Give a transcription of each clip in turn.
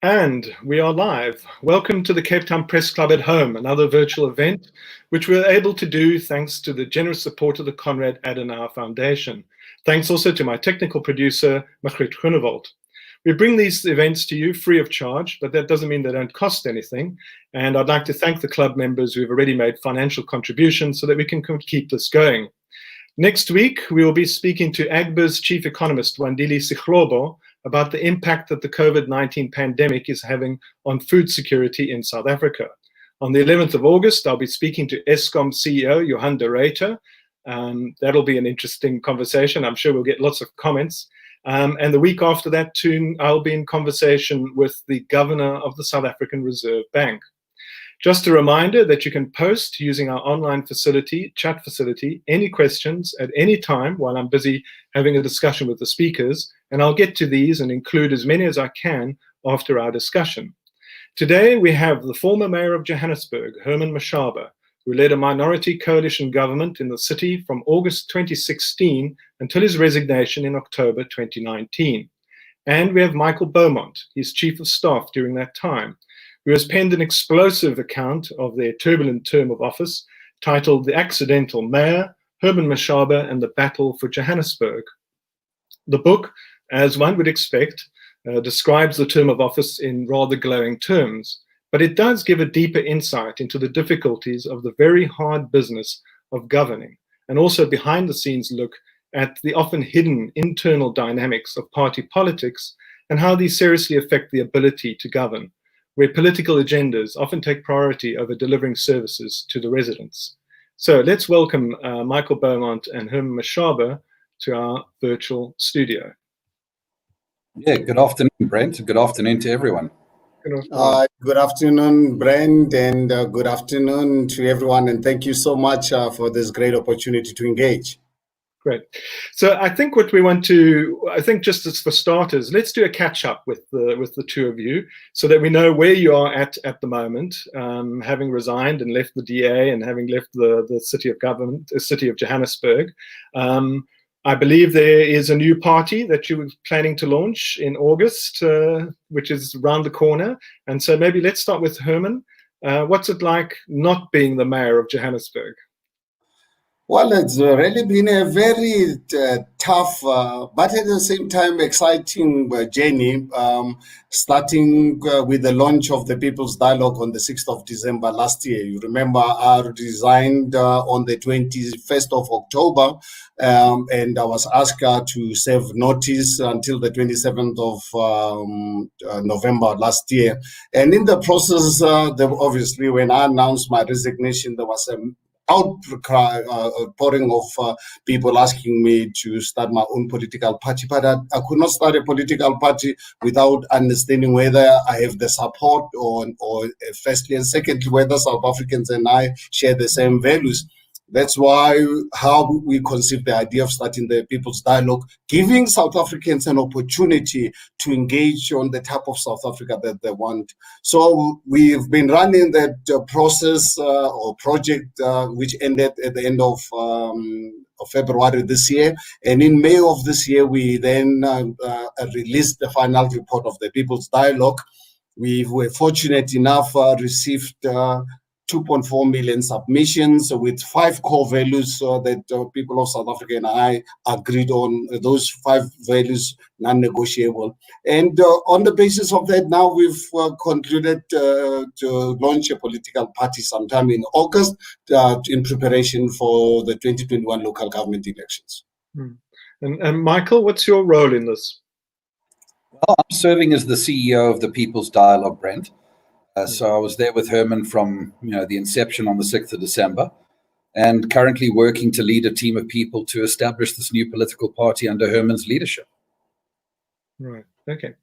And we are live. Welcome to the Cape Town Press Club at Home, another virtual event, which we're able to do thanks to the generous support of the Konrad Adenauer Foundation. Thanks also to my technical producer, Margriet Groenewold. We bring these events to you free of charge, but that doesn't mean they don't cost anything. And I'd like to thank the club members who have already made financial contributions so that we can keep this going. Next week, we will be speaking to AGBA's chief economist, Wandile Siglobo, about the impact that the COVID-19 pandemic is having on food security in South Africa. On the 11th of August, I'll be speaking to Eskom CEO, Johan de Ruyter. That'll be an interesting conversation. I'm sure we'll get lots of comments. And the week after that, too, I'll be in conversation with the governor of the South African Reserve Bank. Just a reminder that you can post using our online facility, chat facility, any questions at any time while I'm busy having a discussion with the speakers, and I'll get to these and include as many as I can after our discussion. Today, we have the former mayor of Johannesburg, Herman Mashaba, who led a minority coalition government in the city from August 2016 until his resignation in October 2019. And we have Michael Beaumont, his chief of staff during that time, who has penned an explosive account of their turbulent term of office titled The Accidental Mayor, Herman Mashaba and the Battle for Johannesburg. The book, as one would expect, describes the term of office in rather glowing terms, but it does give a deeper insight into the difficulties of the very hard business of governing, and also behind the scenes look at the often hidden internal dynamics of party politics and how these seriously affect the ability to govern, where political agendas often take priority over delivering services to the residents. So let's welcome Michael Beaumont and Herman Mashaba to our virtual studio. Yeah, good afternoon, Brent. Good afternoon to everyone. Good afternoon, Brent, and good afternoon to everyone. And thank you so much for this great opportunity to engage. Great. So I think what we want to, just as for starters, let's do a catch up with the two of you so that we know where you are at the moment, having resigned and left the DA and having left the city of government, the city of Johannesburg. I believe there is a new party that you were planning to launch in August, which is around the corner. And so maybe let's start with Herman. What's it like not being the mayor of Johannesburg? Well, it's really been a very tough, but at the same time exciting journey, starting with the launch of the People's Dialogue on the 6th of December last year. You remember I resigned on the 21st of October, and I was asked to serve notice until the 27th of November last year. And in the process, obviously, when I announced my resignation, there was a outpouring of people asking me to start my own political party, but I could not start a political party without understanding whether I have the support or firstly, and secondly, whether South Africans and I share the same values. That's how we conceived the idea of starting the People's Dialogue, giving South Africans an opportunity to engage on the type of South Africa that they want. So we've been running that process or project, which ended at the end of February this year. And in May of this year, we then released the final report of the People's Dialogue. We were fortunate enough received 2.4 million submissions with 5 core values that people of South Africa and I agreed on. Those 5 values, non-negotiable. And on the basis of that, now we've concluded to launch a political party sometime in August in preparation for the 2021 local government elections. And Michael, what's your role in this? Well, I'm serving as the CEO of the People's Dialogue, Brent. So I was there with Herman from the inception on the 6th of December, and currently working to lead a team of people to establish this new political party under Herman's leadership. Right. Okay.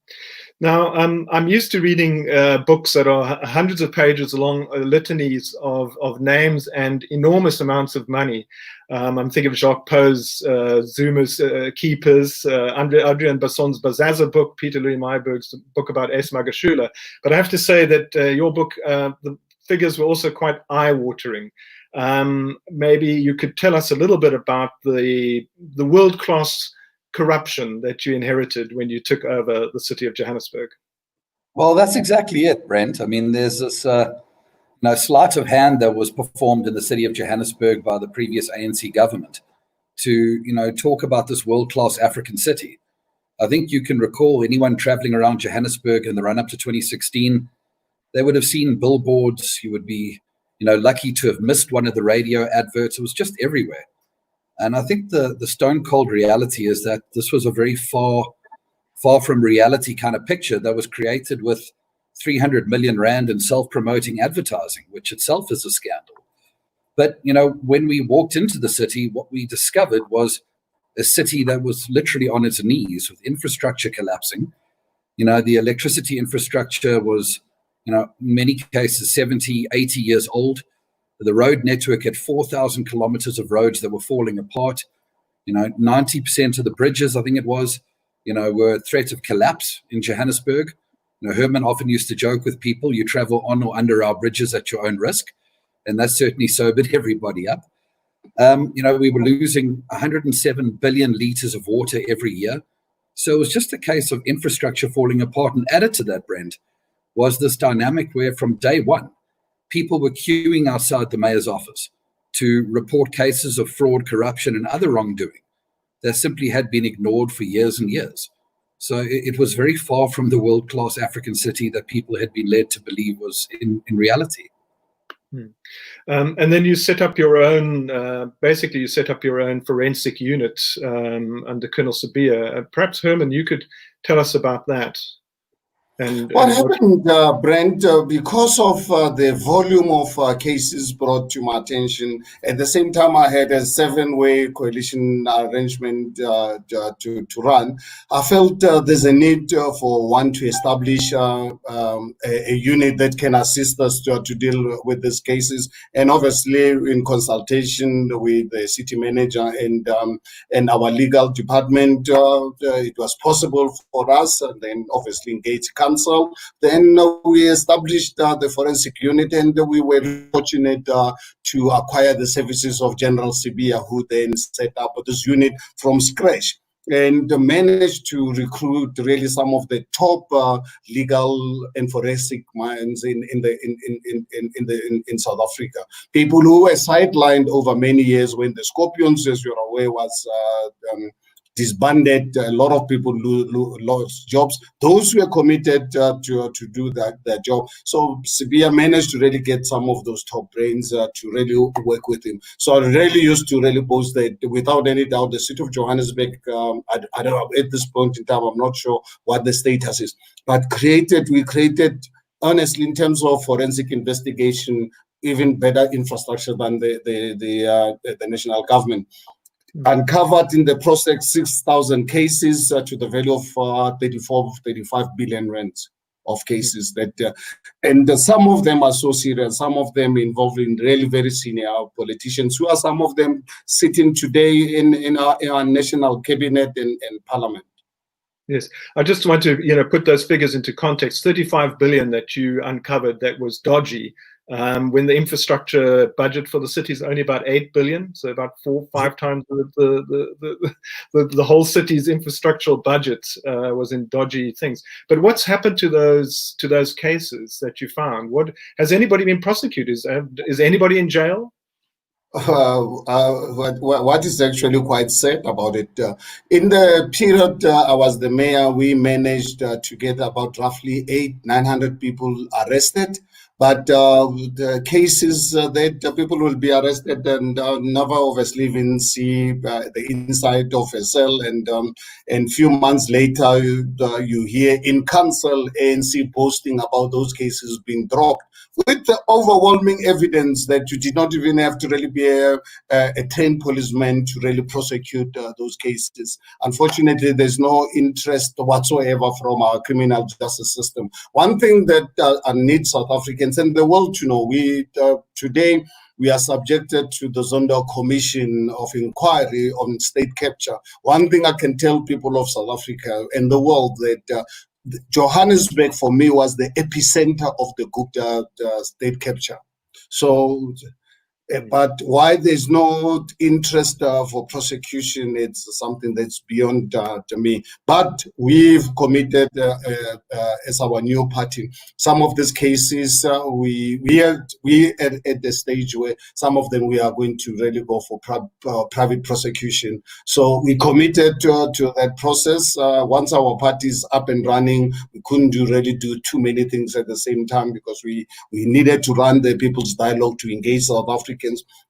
Now, I'm used to reading books that are hundreds of pages long, litanies of names and enormous amounts of money. I'm thinking of Jacques Pauw's Zuma's Keepers, Adrian Basson's Bazaza book, Peter Louis Meyerberg's book about S. Magashule. But I have to say that your book, the figures were also quite eye-watering. Maybe you could tell us a little bit about the world-class corruption that you inherited when you took over the city of Johannesburg. Well, that's exactly it, Brent. I mean, there's this sleight of hand that was performed in the city of Johannesburg by the previous ANC government to, talk about this world-class African city. I think you can recall anyone traveling around Johannesburg in the run-up to 2016, they would have seen billboards. You would be, lucky to have missed one of the radio adverts. It was just everywhere. And I think the stone cold reality is that this was a very far from reality kind of picture that was created with 300 million rand in self-promoting advertising, which itself is a scandal. But, when we walked into the city, what we discovered was a city that was literally on its knees with infrastructure collapsing. The electricity infrastructure was, in many cases, 70, 80 years old. The road network had 4,000 kilometers of roads that were falling apart. 90% of the bridges, I think it was, were a threat of collapse in Johannesburg. Herman often used to joke with people, you travel on or under our bridges at your own risk. And that certainly sobered everybody up. We were losing 107 billion liters of water every year. So it was just a case of infrastructure falling apart. And added to that, Brent, was this dynamic where from day one, people were queuing outside the mayor's office to report cases of fraud, corruption, and other wrongdoing that simply had been ignored for years and years. So it was very far from the world-class African city that people had been led to believe was in reality. And then you set up your own, forensic unit under Colonel Sibiya. Perhaps, Herman, you could tell us about that. What happened, Brent, because of the volume of cases brought to my attention, at the same time I had a 7-way coalition arrangement to run, I felt there's a need for one to establish a unit that can assist us to deal with these cases. And obviously in consultation with the city manager and our legal department, it was possible for us, and then obviously engage council. Then we established the forensic unit, and we were fortunate to acquire the services of General Sibiya, who then set up this unit from scratch and managed to recruit really some of the top legal and forensic minds in South Africa. People who were sidelined over many years when the Scorpions, as you're aware, was disbanded. A lot of people lost jobs. Those who were committed to do their job. So Sibiya managed to really get some of those top brains to really work with him. So I really used to really boast that without any doubt, the city of Johannesburg, I don't know, at this point in time, I'm not sure what the status is, but we created, honestly, in terms of forensic investigation, even better infrastructure than the national government. Uncovered in the process 6,000 cases to the value of 35 billion rand of cases that, and some of them are so serious, some of them involving really very senior politicians, who are some of them sitting today in our national cabinet and parliament. Yes, I just want to put those figures into context. 35 billion that you uncovered that was dodgy, when the infrastructure budget for the city is only about 8 billion, so about 4-5 times the whole city's infrastructural budget was in dodgy things. But what's happened to those cases that you found? What has anybody been prosecuted? Is anybody in jail? What is actually quite sad about it, in the period I was the mayor, we managed to get about roughly 800-900 people arrested. But the cases that people will be arrested and never obviously even see the inside of a cell, and few months later you hear in council ANC boasting about those cases being dropped, with the overwhelming evidence that you did not even have to really be a trained policeman to really prosecute those cases. Unfortunately, there's no interest whatsoever from our criminal justice system. One thing that I need South Africans and the world to know, today we are subjected to the Zondo Commission of Inquiry on state capture. One thing I can tell people of South Africa and the world, that Johannesburg for me was the epicenter of the Gupta state capture. So But why there's no interest for prosecution, it's something that's beyond to me. But we've committed, as our new party, some of these cases, we are at the stage where some of them we are going to really go for private prosecution. So we committed to that process. Once our party is up and running, we couldn't really do too many things at the same time, because we needed to run the People's Dialogue to engage South Africans.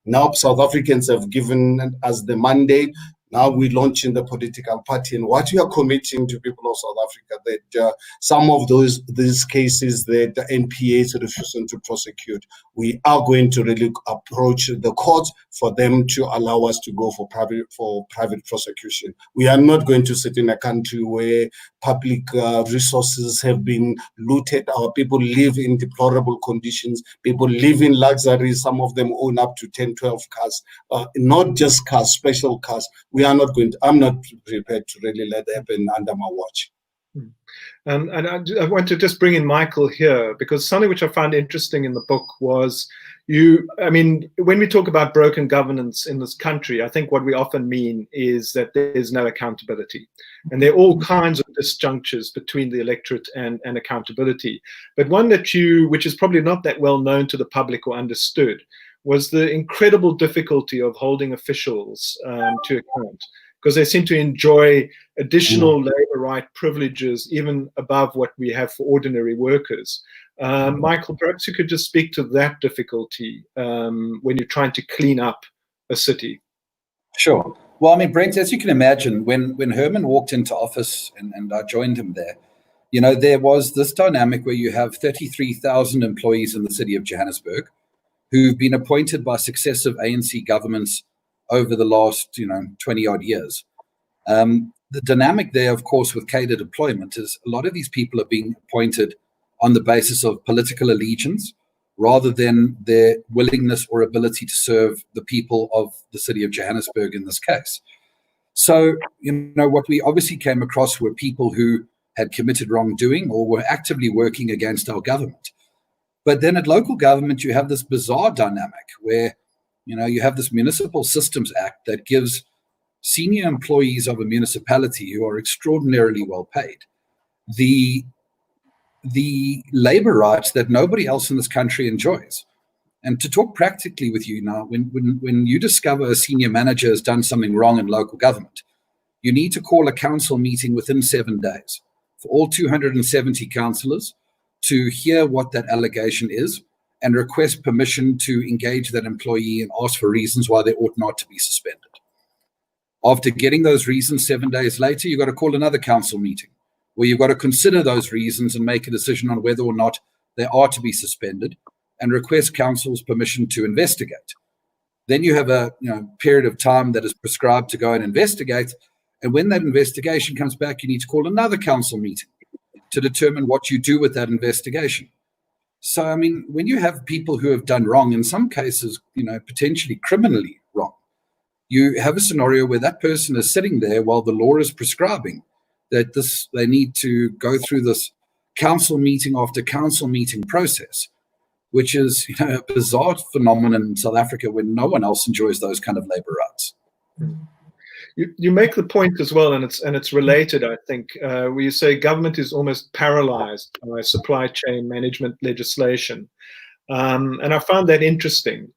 Now South Africans have given us the mandate. Now we're launching the political party, and what we are committing to people of South Africa, that some of these cases that the NPA is refusing to prosecute, we are going to really approach the courts for them to allow us to go for private prosecution. We are not going to sit in a country where public resources have been looted. Our people live in deplorable conditions. People live in luxury. Some of them own up to 10, 12 cars, not just cars, special cars. I'm not prepared to really let that happen under my watch. And I want to just bring in Michael here, because something which I found interesting in the book was when we talk about broken governance in this country, I think what we often mean is that there's no accountability. And there are all kinds of disjunctures between the electorate and accountability. But one which is probably not that well known to the public or understood, was the incredible difficulty of holding officials to account, because they seem to enjoy additional labor right privileges even above what we have for ordinary workers. Michael, perhaps you could just speak to that difficulty when you're trying to clean up a city. Sure. Well, Brent, as you can imagine, when Herman walked into office and I joined him there, there was this dynamic where you have 33,000 employees in the city of Johannesburg who've been appointed by successive ANC governments over the last, 20-odd years. The dynamic there, of course, with cadre deployment is a lot of these people are being appointed on the basis of political allegiance rather than their willingness or ability to serve the people of the city of Johannesburg in this case. So, what we obviously came across were people who had committed wrongdoing or were actively working against our government. But then at local government, you have this bizarre dynamic where, you have this Municipal Systems Act that gives senior employees of a municipality who are extraordinarily well paid the labor rights that nobody else in this country enjoys. And to talk practically with you now, when you discover a senior manager has done something wrong in local government, you need to call a council meeting within 7 days for all 270 councillors to hear what that allegation is and request permission to engage that employee and ask for reasons why they ought not to be suspended. After getting those reasons 7 days later, you've got to call another council meeting where you've got to consider those reasons and make a decision on whether or not they are to be suspended and request council's permission to investigate. Then you have a period of time that is prescribed to go and investigate. And when that investigation comes back, you need to call another council meeting to determine what you do with that investigation. So, when you have people who have done wrong, in some cases, potentially criminally wrong, you have a scenario where that person is sitting there while the law is prescribing that they need to go through this council meeting after council meeting process, which is a bizarre phenomenon in South Africa when no one else enjoys those kind of labor rights. You make the point as well, and it's related, I think, where you say government is almost paralyzed by supply chain management legislation, and I found that interesting.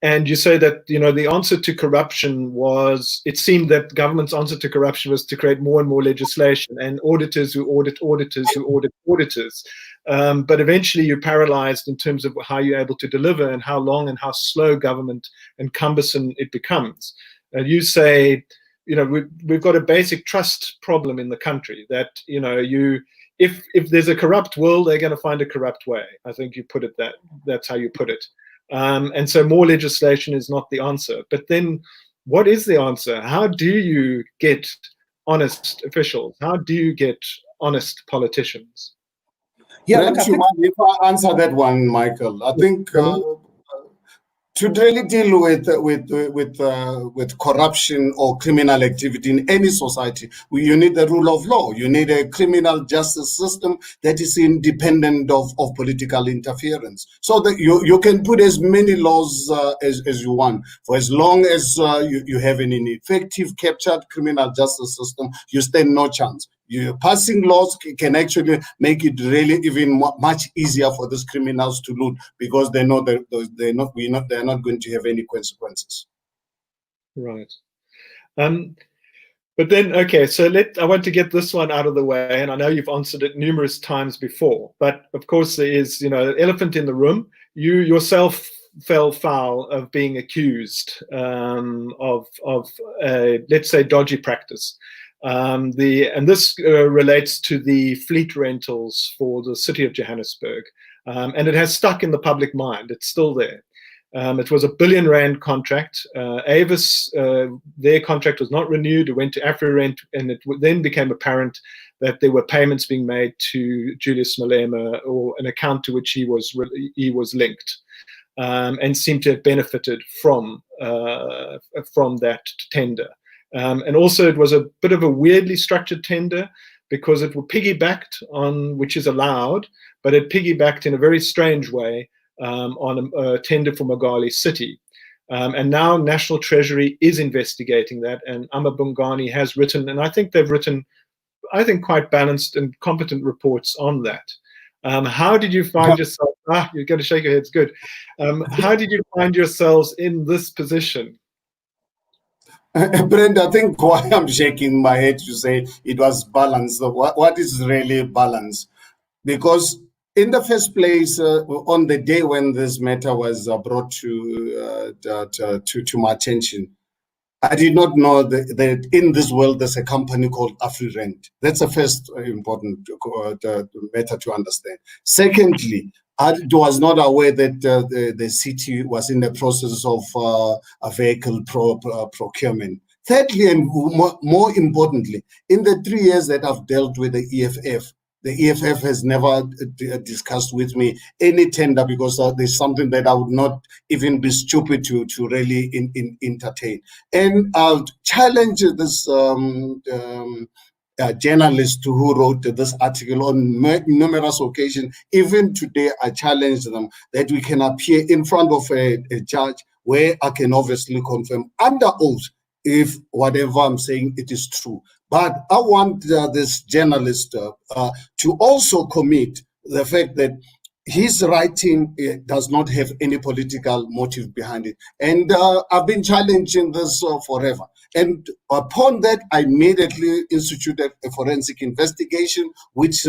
And you say that the answer to corruption was, it seemed that government's answer to corruption was to create more and more legislation and auditors who audit auditors who audit auditors. But eventually you're paralyzed in terms of how you're able to deliver and how long and how slow government and cumbersome it becomes. And you say, we've got a basic trust problem in the country that, if there's a corrupt world, they're going to find a corrupt way. I think you put it that's how you put it. And so more legislation is not the answer. But then what is the answer? How do you get honest officials? How do you get honest politicians? Yeah, if I answer that one, Michael, I think to really deal with corruption or criminal activity in any society, you need the rule of law. You need a criminal justice system that is independent of political interference. So that you can put as many laws as you want. For as long as you have an ineffective, captured criminal justice system, you stand no chance. Passing laws can actually make it really even much easier for these criminals to loot, because they know that they're not going to have any consequences. Right. But then, okay, so I want to get this one out of the way, and I know you've answered it numerous times before, but of course there is, elephant in the room. You yourself fell foul of being accused of let's say, dodgy practice. And this relates to the fleet rentals for the city of Johannesburg, and it has stuck in the public mind. It's still there. It was a R1 billion contract. Avis, their contract was not renewed. It went to AfriRent, and it then became apparent that there were payments being made to Julius Malema, or an account to which he was linked, and seemed to have benefited from that tender. And also, it was a bit of a weirdly structured tender, because it was piggybacked on, which is allowed, but it piggybacked in a very strange way on a tender for Magali City. And now National Treasury is investigating that, and Amma Bongani has written, and I think they've written, quite balanced and competent reports on that. How did you find yourself? You're going to shake your heads. Good. How did you find yourselves in this position? Brent, I think why I'm shaking my head to say it was balanced. What is really balance? Because in the first place, on the day when this matter was brought to my attention, I did not know that in this world there's a company called AfriRent. That's the first important matter to understand. Secondly, I was not aware that the city was in the process of a vehicle procurement. Thirdly, and more importantly, in the 3 years that I've dealt with the EFF has never discussed with me any tender, because there's something that I would not even be stupid to really entertain. And I'll challenge this journalist who wrote this article on numerous occasions. Even today, I challenge them that we can appear in front of a judge where I can obviously confirm under oath if whatever I'm saying, it is true. But I want this journalist to also commit the fact that his writing does not have any political motive behind it. And I've been challenging this forever. And upon that, I immediately instituted a forensic investigation, which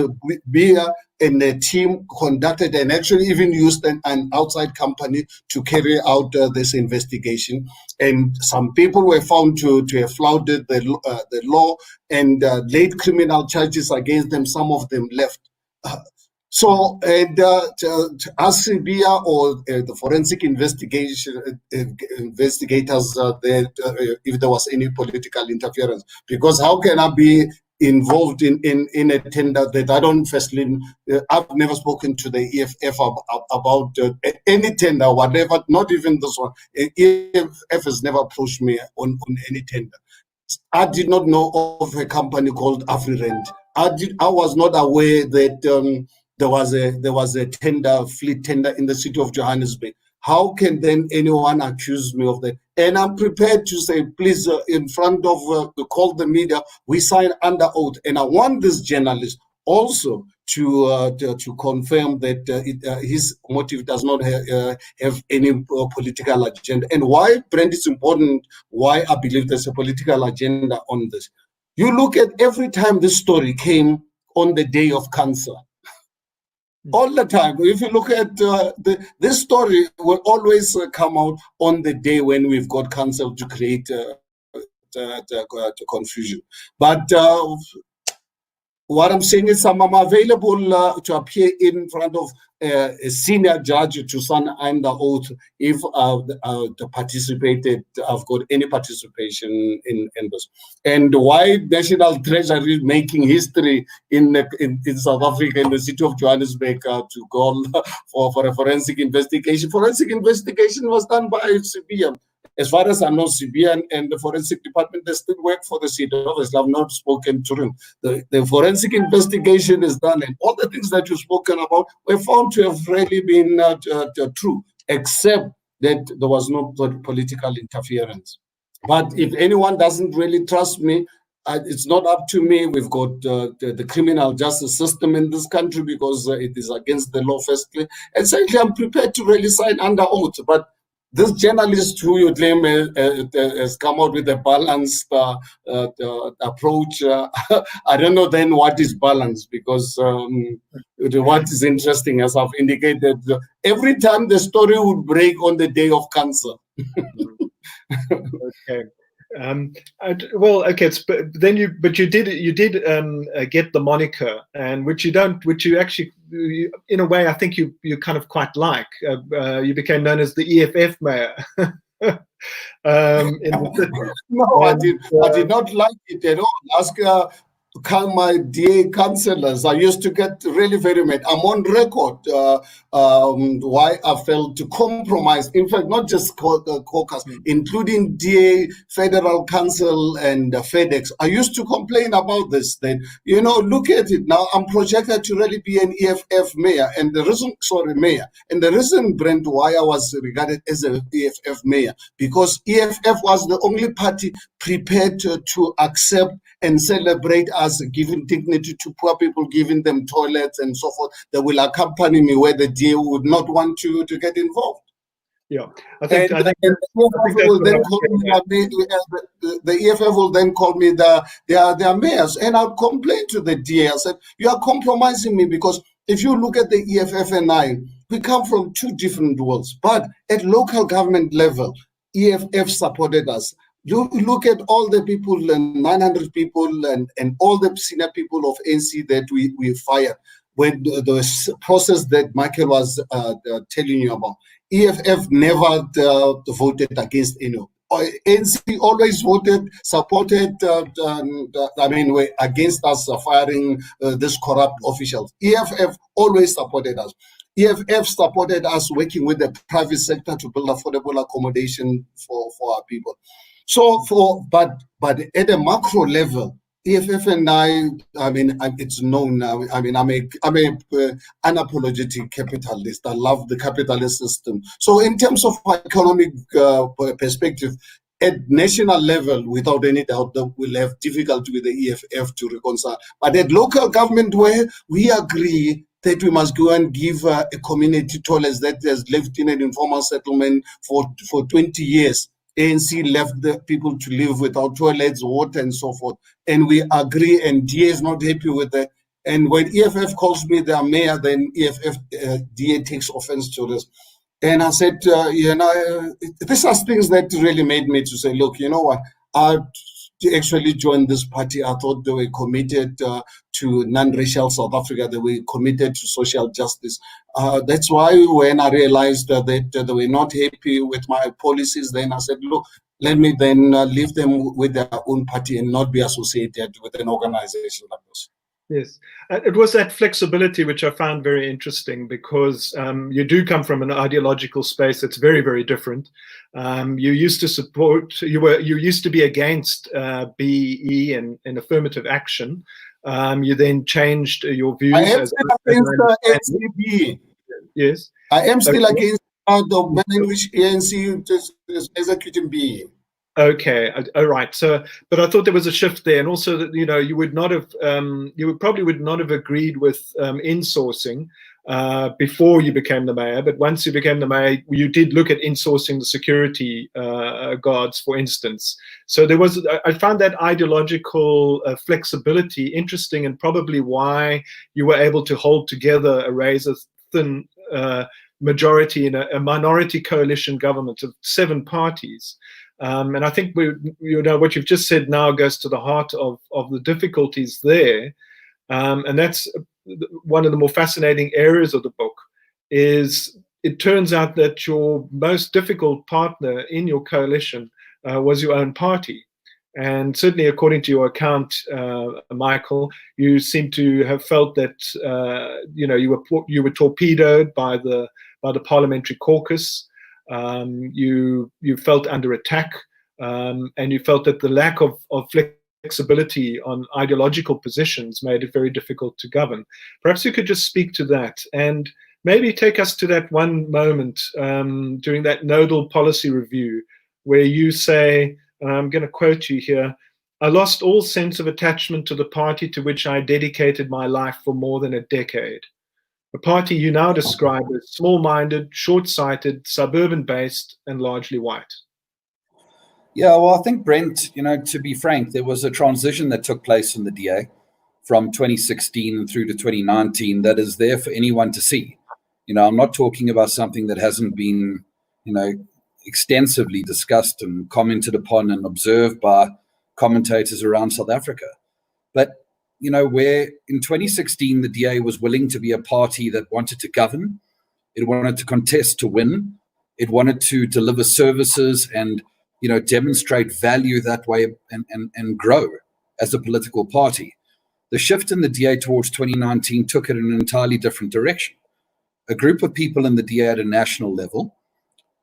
Bia and the team conducted, and actually even used an outside company to carry out this investigation. And some people were found to have flouted the law and laid criminal charges against them. Some of them left. So, ask Bia or the forensic investigators if there was any political interference, because how can I be involved in a tender that I don't firstly, I've never spoken to the EFF about any tender, whatever, not even this one. EFF has never approached me on any tender. I did not know of a company called AfriRent. I was not aware that there was a tender, fleet tender in the city of Johannesburg. How can then anyone accuse me of that? And I'm prepared to say, please, in front of call the media, we sign under oath. And I want this journalist also to confirm that his motive does not have any political agenda. And why, Brent, it's important, why I believe there's a political agenda on this. You look at every time this story came on the day of cancer, all the time. If you look at this story will always come out on the day when we've got cancer to create confusion. But What I'm saying is I'm available to appear in front of a senior judge to sign under oath if participated. I've got any participation in this. And why National Treasury is making history in South Africa, in the city of Johannesburg, to call for a forensic investigation. Forensic investigation was done by CBM. As far as I know, CBN and the forensic department, they still work for the city office. I've not spoken to him. The forensic investigation is done, and all the things that you've spoken about were found to have really been true, except that there was no political interference. But if anyone doesn't really trust me, it's not up to me. We've got the criminal justice system in this country because it is against the law, firstly. And secondly, I'm prepared to really sign under oath. But this journalist who you claim has come out with a balanced approach. I don't know then what is balanced, because what is interesting, as I've indicated, every time the story would break on the day of cancer. Okay. Well, okay. But then you did get the moniker, and which you actually, in a way, I think you kind of quite like. You became known as the EFF mayor. No, I did not like it at all. Ask my DA councillors. I used to get really very mad. I'm on record why I felt to compromise. In fact, not just caucus, including DA, Federal Council, and FedEx. I used to complain about this. That, you know, look at it now. I'm projected to really be an EFF mayor, and the reason, Brent, why I was regarded as an EFF mayor, because EFF was the only party prepared to accept and celebrate us giving dignity to poor people, giving them toilets and so forth, that will accompany me where the DA would not want to get involved. Yeah, the EFF will then call me their mayors, and I'll complain to the DA. I said, you are compromising me, because if you look at the EFF and I, we come from two different worlds, but at local government level, EFF supported us. You look at all the people, and 900 people, and all the senior people of ANC that we fired when the process that Michael was telling you about. EFF never voted against anyone. ANC always supported, against us firing this corrupt officials. EFF always supported us. EFF supported us working with the private sector to build affordable accommodation for our people. So but at a macro level, EFF and I mean, it's known now. I mean, I'm a unapologetic capitalist. I love the capitalist system. So in terms of economic perspective, at national level, without any doubt, we'll have difficulty with the EFF to reconcile. But at local government, where we agree that we must go and give a community toilets that has lived in an informal settlement for 20 years. ANC left the people to live without toilets, water, and so forth. And we agree, and DA is not happy with that. And when EFF calls me their mayor, then DA takes offense to this. And I said, these are things that really made me to say, look, you know what? To actually join this party, I thought they were committed to non-racial South Africa. They were committed to social justice. That's why when I realized that they were not happy with my policies, then I said, look, let me then leave them with their own party and not be associated with an organization like this. Yes, it was that flexibility which I found very interesting, because you do come from an ideological space that's very, very different. You used to support, you used to be against BE and affirmative action. You then changed your views. I am still against NCB. Yes, I am still against the manner in which ANC is executing BE. Okay, all right. So, but I thought there was a shift there, and also that you would not have, probably would not have agreed with insourcing before you became the mayor. But once you became the mayor, you did look at insourcing the security guards, for instance. So there was, I found that ideological flexibility interesting, and probably why you were able to hold together a razor-thin majority in a minority coalition government of 7 parties. And I think what you've just said now goes to the heart of the difficulties there. And that's one of the more fascinating areas of the book. Is it turns out that your most difficult partner in your coalition was your own party. And certainly, according to your account, Michael, you seem to have felt that you were torpedoed by the parliamentary caucus. You felt under attack, and you felt that the lack of flexibility on ideological positions made it very difficult to govern. Perhaps you could just speak to that and maybe take us to that one moment during that nodal policy review where you say, and I'm going to quote you here, "I lost all sense of attachment to the party to which I dedicated my life for more than a decade. A party you now describe as small-minded, short-sighted, suburban-based, and largely white." Yeah, well, I think, Brent, to be frank, there was a transition that took place in the DA from 2016 through to 2019 that is there for anyone to see. I'm not talking about something that hasn't been, extensively discussed and commented upon and observed by commentators around South Africa. But, where in 2016 the DA was willing to be a party that wanted to govern, it wanted to contest to win, it wanted to deliver services and, demonstrate value that way and grow as a political party. The shift in the DA towards 2019 took it in an entirely different direction. A group of people in the DA at a national level,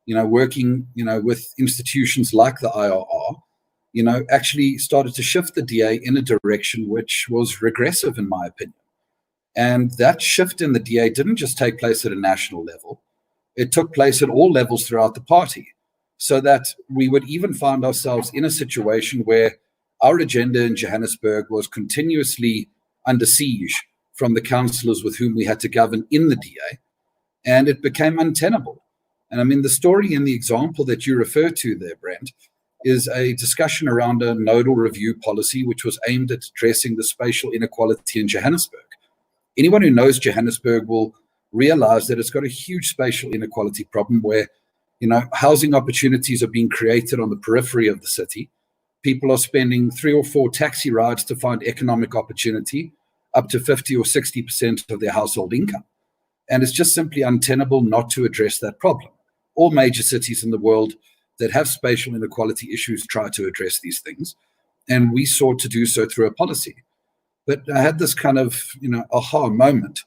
working, with institutions like the IRR, actually started to shift the DA in a direction which was regressive, in my opinion. And that shift in the DA didn't just take place at a national level. It took place at all levels throughout the party, so that we would even find ourselves in a situation where our agenda in Johannesburg was continuously under siege from the councillors with whom we had to govern in the DA, and it became untenable. And I mean, the story and the example that you refer to there, Brent, is a discussion around a nodal review policy which was aimed at addressing the spatial inequality in Johannesburg. Anyone who knows Johannesburg will realize that it's got a huge spatial inequality problem where, housing opportunities are being created on the periphery of the city. People are spending 3 or 4 taxi rides to find economic opportunity, up to 50 or 60% of their household income. And it's just simply untenable not to address that problem. All major cities in the world that have spatial inequality issues try to address these things. And we sought to do so through a policy. But I had this kind of, aha moment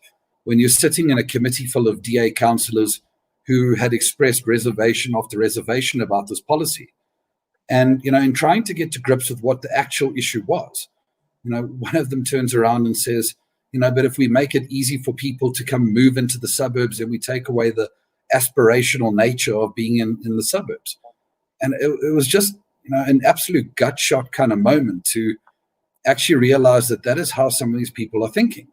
when you're sitting in a committee full of DA councillors who had expressed reservation after reservation about this policy. And, in trying to get to grips with what the actual issue was, one of them turns around and says, but if we make it easy for people to come move into the suburbs, and we take away the aspirational nature of being in the suburbs. And it was just, an absolute gut shot kind of moment to actually realize that that is how some of these people are thinking.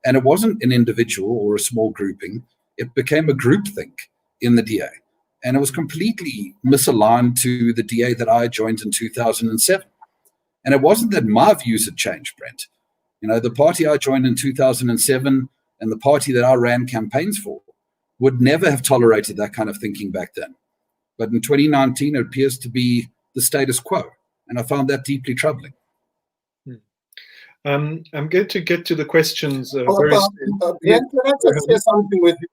And it wasn't an individual or a small grouping. It became a groupthink in the DA. And it was completely misaligned to the DA that I joined in 2007. And it wasn't that my views had changed, Brent. The party I joined in 2007 and the party that I ran campaigns for would never have tolerated that kind of thinking back then. But in 2019, it appears to be the status quo. And I found that deeply troubling. I'm going to get to the questions Can I just share something with you?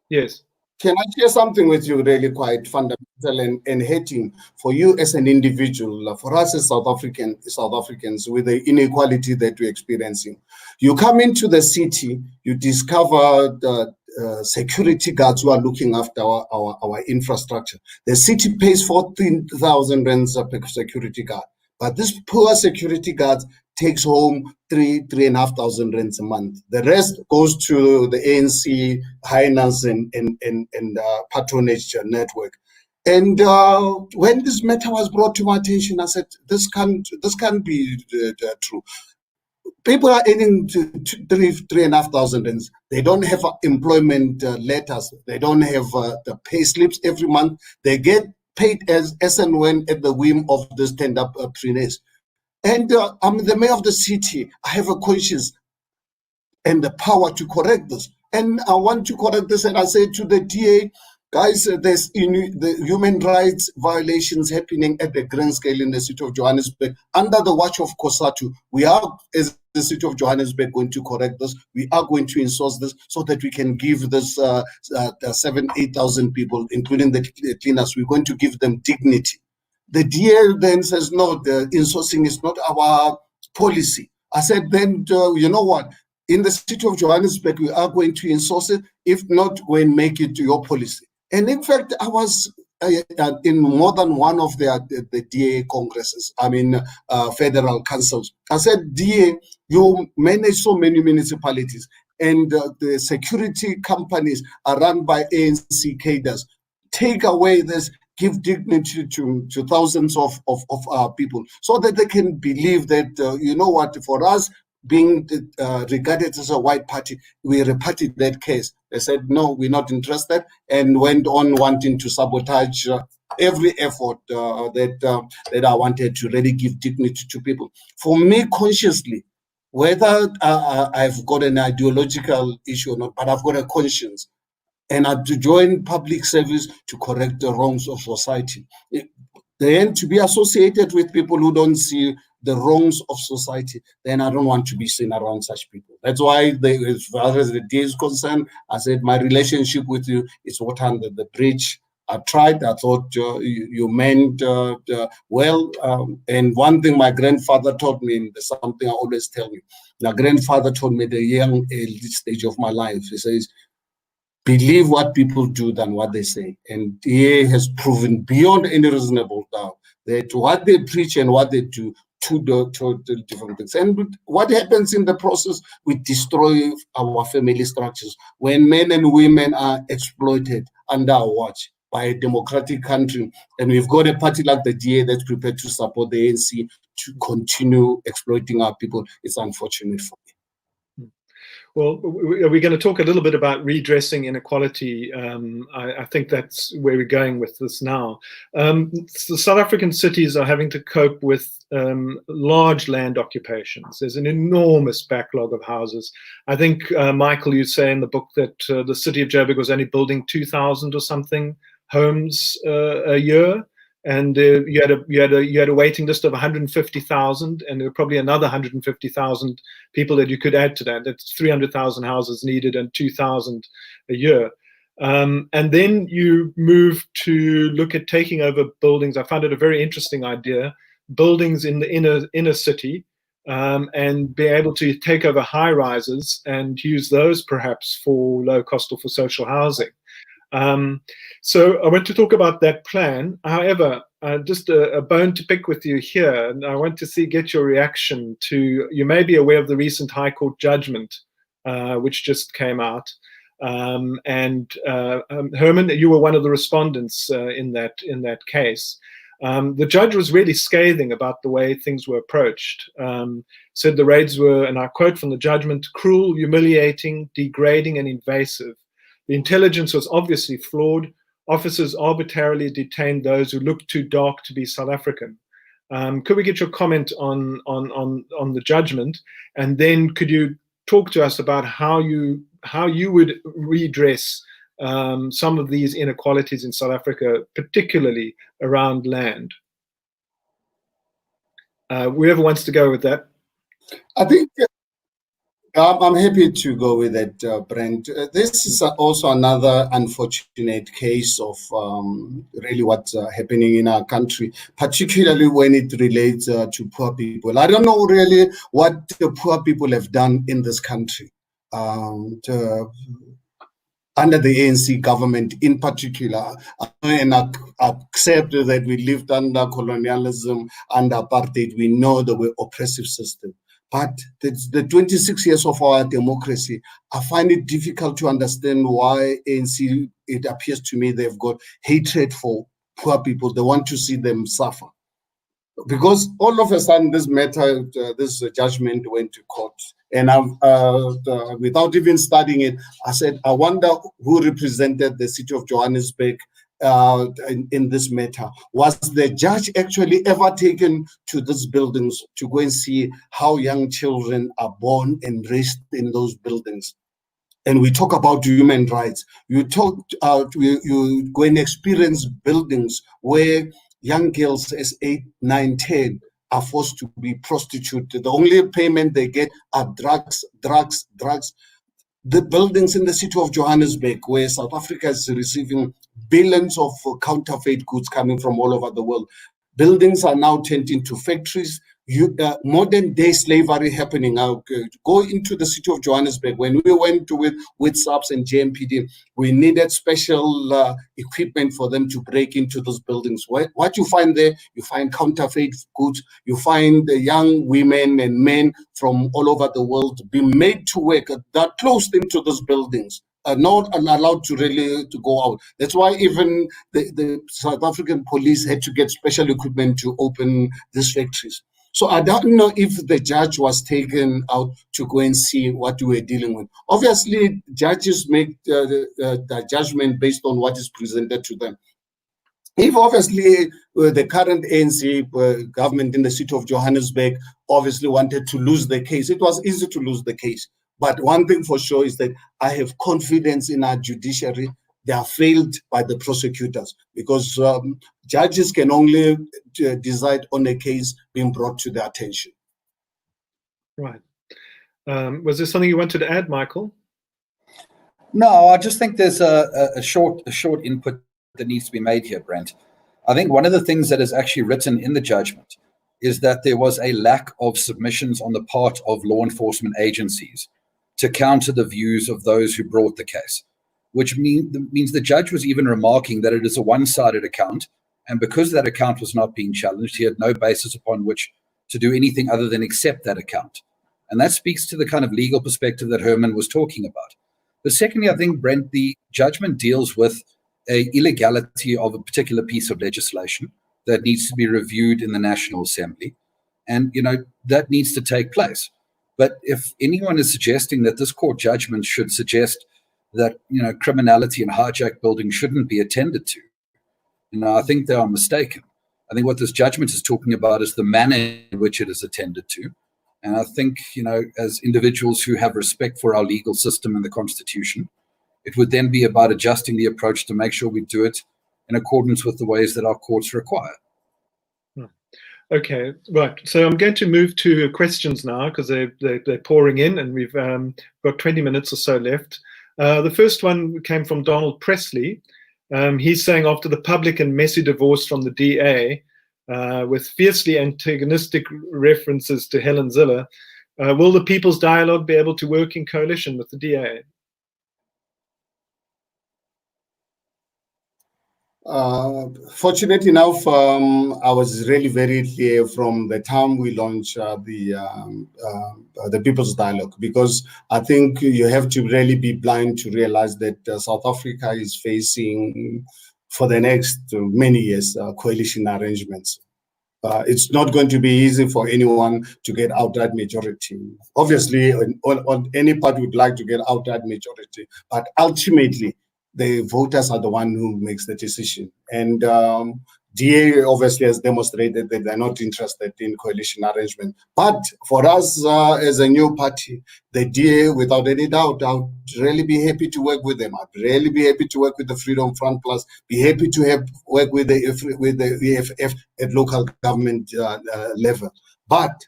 Yes. Can I share something with you really quite fundamental and hitting for you as an individual, for us as South Africans with the inequality that we're experiencing? You come into the city, you discover the security guards who are looking after our infrastructure. The city pays 14,000 rands per security guard, but this poor security guards takes home 3,500 rands a month. The rest goes to the ANC, Hynance, and patronage network. And when this matter was brought to my attention, I said, this can't be true. People are earning 3,500 rands. They don't have employment letters. They don't have the pay slips every month. They get paid as and when at the whim of the stand-up entrepreneurs. And I'm the mayor of the city. I have a conscience and the power to correct this. And I want to correct this. And I said to the DA, guys, there's the human rights violations happening at the grand scale in the city of Johannesburg under the watch of COSATU. We are, as the city of Johannesburg going to correct this? We are going to insource this so that we can give this 8,000 people, including the cleaners, we're going to give them dignity. The DA then says, no, the insourcing is not our policy. I said, then, you know what? In the city of Johannesburg, we are going to insource it. If not, go and make it your policy. And in fact, I was in more than one of the DA congresses, federal councils. I said, DA, you manage so many municipalities, and the security companies are run by ANC cadres. Take away this, give dignity to thousands of people, so that they can believe that, you know what, for us, being regarded as a white party, we reparted that case. They said, no, we're not interested, and went on wanting to sabotage every effort that I wanted to really give dignity to people. For me, consciously, whether I've got an ideological issue or not, but I've got a conscience, and I have to join public service to correct the wrongs of society. Then to be associated with people who don't see the wrongs of society, then I don't want to be seen around such people. That's why, as far as the day is concerned, I said my relationship with you is water under the bridge. I tried. I thought you meant well. And one thing my grandfather taught me, and there's something I always tell you. My grandfather taught me at the young stage of my life. He says, believe what people do than what they say. And he has proven beyond any reasonable doubt that what they preach and what they do, two different things. And what happens in the process, we destroy our family structures. When men and women are exploited under our watch by a democratic country, and we've got a party like the DA that's prepared to support the ANC to continue exploiting our people, it's unfortunate for me. Well, we're going to talk a little bit about redressing inequality. I think that's where we're going with this now. The South African cities are having to cope with large land occupations. There's an enormous backlog of houses. I think, Michael, you say in the book that the city of Joburg was only building 2,000 or something homes a year. And you had a waiting list of 150,000, and there were probably another 150,000 people that you could add to that. That's 300,000 houses needed and 2,000 a year. And then you move to look at taking over buildings. I found it a very interesting idea, buildings in the inner city, and be able to take over high rises and use those perhaps for low cost or for social housing. So I want to talk about that plan. However, just a bone to pick with you here, and I want to get your reaction to, you may be aware of the recent High Court judgment, which just came out. Herman, you were one of the respondents in that case. The judge was really scathing about the way things were approached. Said the raids were, and I quote from the judgment, cruel, humiliating, degrading, and invasive. The intelligence was obviously flawed. Officers arbitrarily detained those who looked too dark to be South African. Could we get your comment on the judgment, and then could you talk to us about how you would redress some of these inequalities in South Africa, particularly around land? Whoever wants to go with that. I think I'm happy to go with it, Brent. This is also another unfortunate case of really what's happening in our country, particularly when it relates to poor people. I don't know really what the poor people have done in this country under the ANC government in particular, and accept that we lived under colonialism, under apartheid. We know there were oppressive systems. But the 26 years of our democracy, I find it difficult to understand why ANC, it appears to me they've got hatred for poor people. They want to see them suffer. Because all of a sudden this matter, this judgment went to court. And without even studying it, I said, I wonder who represented the city of Johannesburg in this matter. Was the judge actually ever taken to these buildings to go and see how young children are born and raised in those buildings? And we talk about human rights. You go and experience buildings where young girls as 8, 9, 10 are forced to be prostituted. The only payment they get are drugs. The buildings in the city of Johannesburg, where South Africa is receiving billions of counterfeit goods coming from all over the world, buildings are now turned into factories. Modern day slavery happening. Go into the city of Johannesburg. When we went with SAPS and JMPD, we needed special equipment for them to break into those buildings. What you find there, you find counterfeit goods. You find the young women and men from all over the world being made to work that closed into those buildings. Are not allowed to really to go out. That's why even the South African police had to get special equipment to open these factories. So I don't know if the judge was taken out to go and see what we were dealing with. Obviously, judges make the judgment based on what is presented to them. If obviously the current ANC government in the city of Johannesburg obviously wanted to lose the case, it was easy to lose the case. But one thing for sure is that I have confidence in our judiciary. They are failed by the prosecutors because judges can only decide on a case being brought to their attention. Right. Was there something you wanted to add, Michael? No, I just think there's a short input that needs to be made here, Brent. I think one of the things that is actually written in the judgment is that there was a lack of submissions on the part of law enforcement agencies to counter the views of those who brought the case, which means the judge was even remarking that it is a one-sided account, and because that account was not being challenged, he had no basis upon which to do anything other than accept that account. And that speaks to the kind of legal perspective that Herman was talking about. But secondly, I think, Brent, the judgment deals with an illegality of a particular piece of legislation that needs to be reviewed in the National Assembly. And, that needs to take place. But if anyone is suggesting that this court judgment should suggest that, criminality and hijacked buildings shouldn't be attended to, I think they are mistaken. I think what this judgment is talking about is the manner in which it is attended to. And I think, as individuals who have respect for our legal system and the Constitution, it would then be about adjusting the approach to make sure we do it in accordance with the ways that our courts require. Okay, right. So I'm going to move to questions now because they're pouring in, and we've got 20 minutes or so left. The first one came from Donald Presley. He's saying, after the public and messy divorce from the DA, with fiercely antagonistic references to Helen Zille, will the People's Dialogue be able to work in coalition with the DA? Fortunately enough, I was really very clear from the time we launched the People's Dialogue, because I think you have to really be blind to realize that South Africa is facing, for the next many years, coalition arrangements. It's not going to be easy for anyone to get outright majority. Obviously, any party would like to get outright majority, but ultimately, the voters are the one who makes the decision. And DA obviously has demonstrated that they're not interested in coalition arrangement. But for us as a new party, the DA, without any doubt, I would really be happy to work with them. I'd really be happy to work with the Freedom Front Plus, be happy to work with the EFF at local government level. But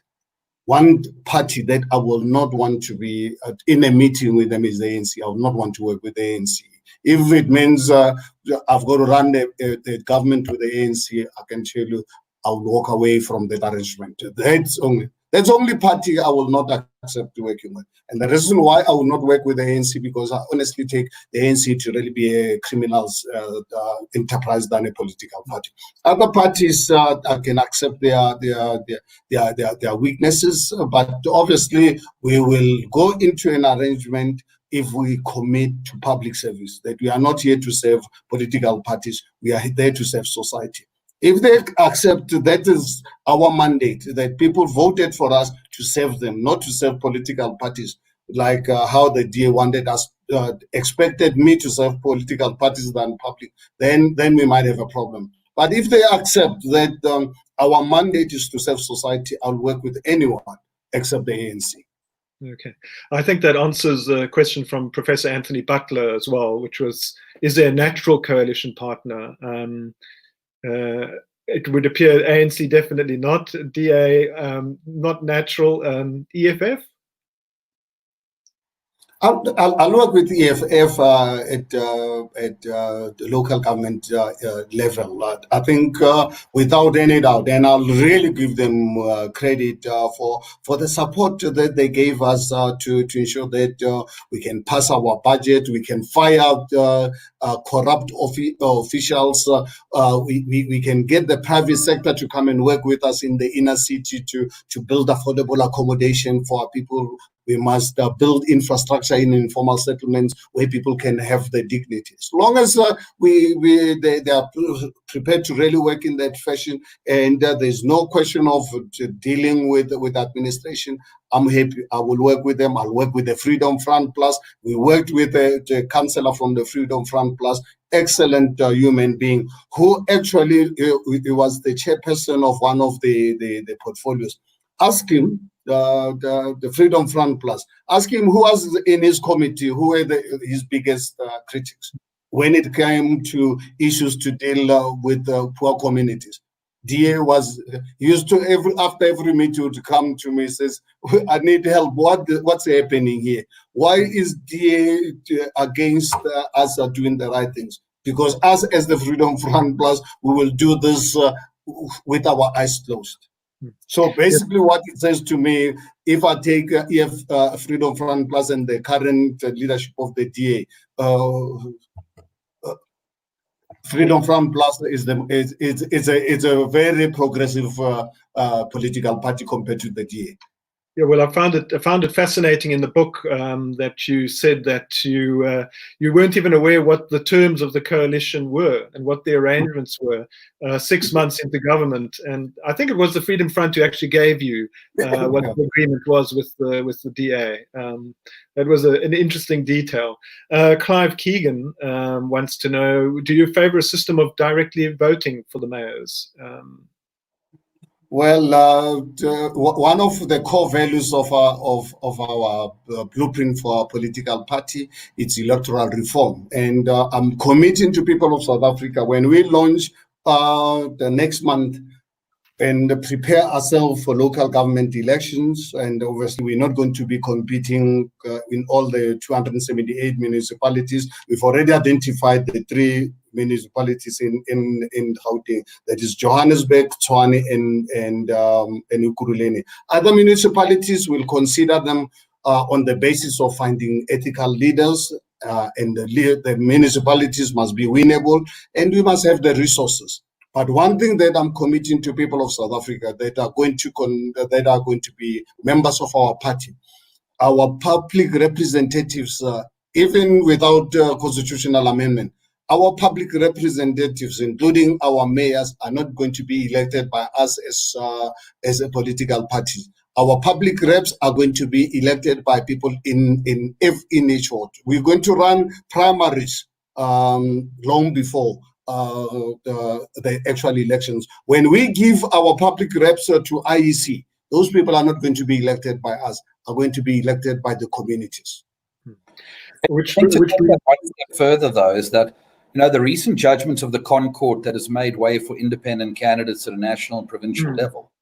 one party that I will not want to be in a meeting with them is the ANC. I will not want to work with the ANC. If it means I've got to run the government with the ANC, I can tell you I'll walk away from that arrangement. That's only party I will not accept working with. And the reason why I will not work with the ANC, because I honestly take the ANC to really be a criminal's enterprise than a political party. Other parties, I can accept their weaknesses, but obviously we will go into an arrangement if we commit to public service, that we are not here to serve political parties, we are there to serve society. If they accept that is our mandate, that people voted for us to serve them, not to serve political parties, like how the DA wanted us, expected me to serve political parties than public, then we might have a problem. But if they accept that our mandate is to serve society, I'll work with anyone except the ANC. Okay, I think that answers a question from Professor Anthony Butler as well, which was, is there a natural coalition partner? it would appear ANC definitely not, DA not natural, EFF? I'll work with EFF at the local government level. I think without any doubt, and I'll really give them credit for the support that they gave us to ensure that we can pass our budget, we can fire out corrupt officials, we can get the private sector to come and work with us in the inner city to build affordable accommodation for our people. We must build infrastructure in informal settlements where people can have their dignity. As long as they are prepared to really work in that fashion, and there's no question of dealing with administration, I'm happy. I will work with them. I'll work with the Freedom Front Plus. We worked with the councillor from the Freedom Front Plus, excellent human being, who actually was the chairperson of one of the portfolios. Ask him, the Freedom Front Plus, ask him who was in his committee, who were his biggest critics when it came to issues to deal with poor communities. DA was used to after every meeting to come to me, says, I need help. What's happening here? Why is DA against us doing the right things? Because us as the Freedom Front Plus, we will do this with our eyes closed. So basically what it says to me, if I take Freedom Front Plus and the current leadership of the DA, Freedom Front Plus is a very progressive political party compared to the DA. Yeah, well, I found it fascinating in the book that you said that you weren't even aware what the terms of the coalition were and what the arrangements were 6 months into government, and I think it was the Freedom Front who actually gave you what the agreement was with the DA. That was an interesting detail. Clive Keegan wants to know: do you favour a system of directly voting for the mayors? Well, one of the core values of our blueprint for our political party is electoral reform, and I'm committing to people of South Africa when we launch the next month and prepare ourselves for local government elections. And obviously, we're not going to be competing in all the 278 municipalities. We've already identified the 3 municipalities in Gauteng, that is Johannesburg, Tshwane, and Ekurhuleni. Other municipalities will consider them on the basis of finding ethical leaders, and the municipalities must be winnable, and we must have the resources. But one thing that I'm committing to people of South Africa that are going to be members of our party, our public representatives, even without constitutional amendment, our public representatives, including our mayors, are not going to be elected by us as a political party. Our public reps are going to be elected by people in each ward. We're going to run primaries long before the actual elections. When we give our public reps to IEC, those people are not going to be elected by us, are going to be elected by the communities. Which take that one step further, though, is that the recent judgments of the Con Court that has made way for independent candidates at a national and provincial level.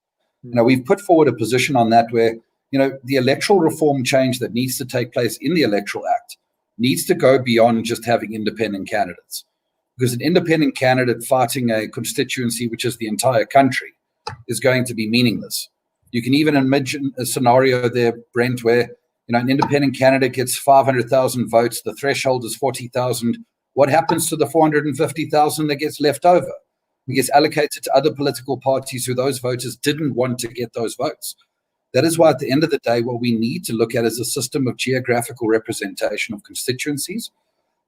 We've put forward a position on that where, the electoral reform change that needs to take place in the Electoral Act needs to go beyond just having independent candidates. Because an independent candidate fighting a constituency, which is the entire country, is going to be meaningless. You can even imagine a scenario there, Brent, where an independent candidate gets 500,000 votes, the threshold is 40,000. What happens to the 450,000 that gets left over? It gets allocated to other political parties who those voters didn't want to get those votes. That is why at the end of the day, what we need to look at is a system of geographical representation of constituencies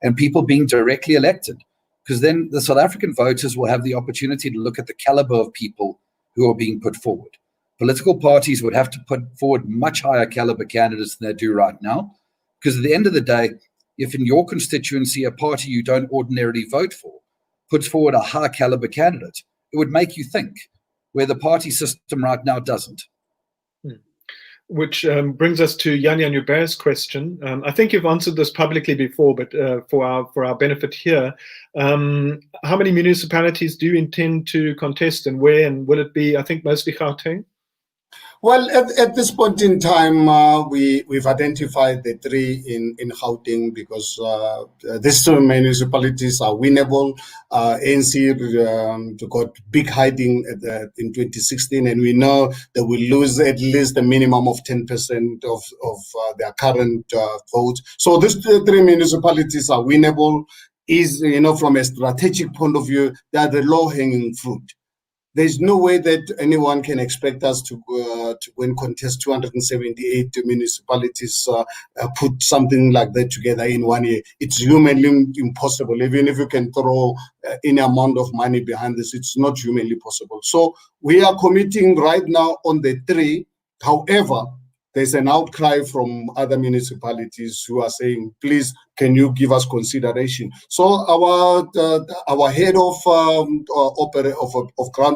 and people being directly elected. Because then the South African voters will have the opportunity to look at the caliber of people who are being put forward. Political parties would have to put forward much higher caliber candidates than they do right now. Because at the end of the day, if in your constituency a party you don't ordinarily vote for puts forward a high caliber candidate, it would make you think, where the party system right now doesn't. which brings us to Jan Hubert's question. I think you've answered this publicly before, but for our benefit here, how many municipalities do you intend to contest, and where? And will it be, I think, mostly Gauteng? Well, at this point in time, we've identified the three in Gauteng because these two municipalities are winnable. ANC got big hiding in 2016, and we know they will lose at least a minimum of 10% of their current votes. So these three municipalities are winnable. From a strategic point of view, they are the low-hanging fruit. There's no way that anyone can expect us to go and contest 278 municipalities, put something like that together in 1 year. It's humanly impossible. Even if you can throw any amount of money behind this, it's not humanly possible. So we are committing right now on the three. However, there's an outcry from other municipalities who are saying, please, can you give us consideration? So our head of ground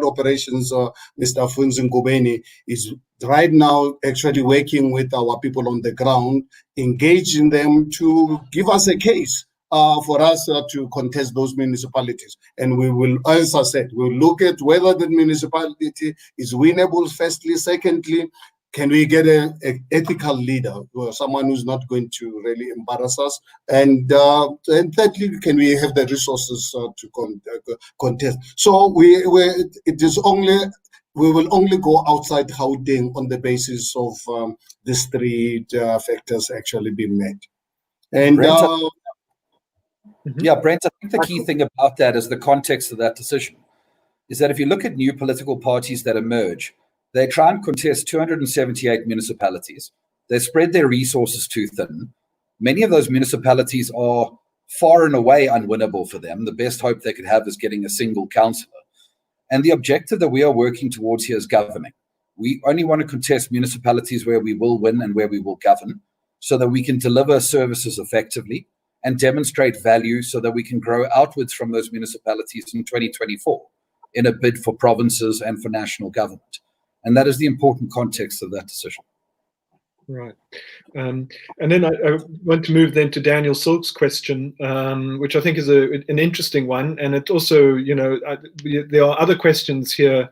operations, Mr. Funzi Ngubeni, is right now actually working with our people on the ground, engaging them to give us a case for us to contest those municipalities. And we will, as I said, we'll look at whether the municipality is winnable, firstly. Secondly, can we get an ethical leader, someone who's not going to really embarrass us? And thirdly, can we have the resources to contest? So we will only go outside Gauteng on the basis of these three factors actually being met. And Brent, Brent, I think the key thing about that is the context of that decision. Is that if you look at new political parties that emerge, they try and contest 278 municipalities. They spread their resources too thin. Many of those municipalities are far and away unwinnable for them. The best hope they could have is getting a single councillor. And the objective that we are working towards here is governing. We only want to contest municipalities where we will win and where we will govern, so that we can deliver services effectively and demonstrate value so that we can grow outwards from those municipalities in 2024 in a bid for provinces and for national government. And that is the important context of that decision. Right. And then I want to move then to Daniel Silk's question, which I think is an interesting one. And it also, there are other questions here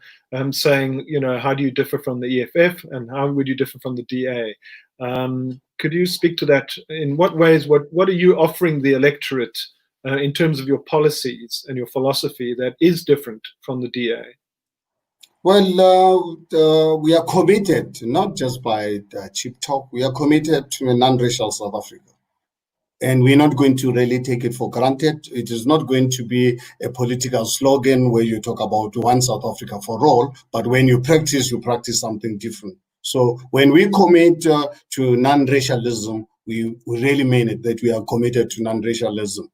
saying, how do you differ from the EFF and how would you differ from the DA? Could you speak to that? In what ways, what are you offering the electorate in terms of your policies and your philosophy that is different from the DA? Well, we are committed, not just by cheap talk, we are committed to a non-racial South Africa. And we're not going to really take it for granted. It is not going to be a political slogan where you talk about one South Africa for all, but when you practice something different. So when we commit to non-racialism, we really mean it, that we are committed to non-racialism.